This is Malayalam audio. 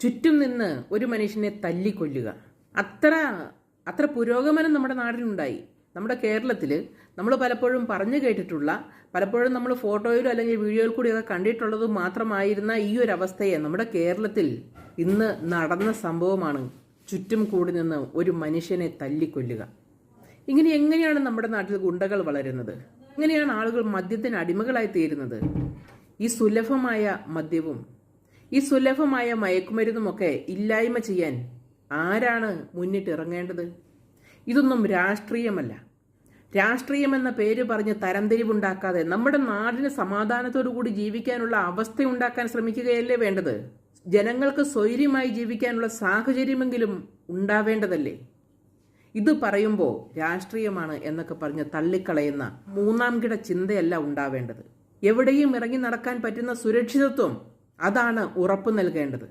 ചുറ്റും നിന്ന് ഒരു മനുഷ്യനെ തല്ലിക്കൊല്ലുക. അത്ര അത്ര പുരോഗമനം നമ്മുടെ നാടിനുണ്ടായി. നമ്മുടെ കേരളത്തിൽ നമ്മൾ പലപ്പോഴും പറഞ്ഞു കേട്ടിട്ടുള്ള, പലപ്പോഴും നമ്മൾ ഫോട്ടോയിലോ അല്ലെങ്കിൽ വീഡിയോയിൽ കൂടിയൊക്കെ കണ്ടിട്ടുള്ളത് മാത്രമായിരുന്ന ഈ ഒരു അവസ്ഥയെ നമ്മുടെ കേരളത്തിൽ ഇന്ന് നടന്ന സംഭവമാണ്. ചുറ്റും കൂടി നിന്ന് ഒരു മനുഷ്യനെ തല്ലിക്കൊല്ലുക. ഇങ്ങനെ എങ്ങനെയാണ് നമ്മുടെ നാട്ടിൽ ഗുണ്ടകൾ വളരുന്നത്? എങ്ങനെയാണ് ആളുകൾ മദ്യത്തിന് അടിമകളായി തീരുന്നത്? ഈ സുലഭമായ മദ്യവും ഈ സുലഭമായ മയക്കുമരുന്നുമൊക്കെ ഇല്ലായ്മ ചെയ്യാൻ ആരാണ് മുന്നിട്ടിറങ്ങേണ്ടത്? ഇതൊന്നും രാഷ്ട്രീയമല്ല. രാഷ്ട്രീയമെന്ന പേര് പറഞ്ഞ് തരംതിരിവുണ്ടാക്കാതെ നമ്മുടെ നാടിന് സമാധാനത്തോടു കൂടി ജീവിക്കാനുള്ള അവസ്ഥ ഉണ്ടാക്കാൻ ശ്രമിക്കുകയല്ലേ വേണ്ടത്? ജനങ്ങൾക്ക് സ്വൈര്യമായി ജീവിക്കാനുള്ള സാഹചര്യമെങ്കിലും ഉണ്ടാവേണ്ടതല്ലേ? ഇത് പറയുമ്പോൾ രാഷ്ട്രീയമാണ് എന്നൊക്കെ പറഞ്ഞ് തള്ളിക്കളയുന്ന മൂന്നാം കിട ചിന്തയല്ല ഉണ്ടാവേണ്ടത്. എവിടെയും ഇറങ്ങി നടക്കാൻ പറ്റുന്ന സുരക്ഷിതത്വം, അതാണ് ഉറപ്പു നൽകേണ്ടത്.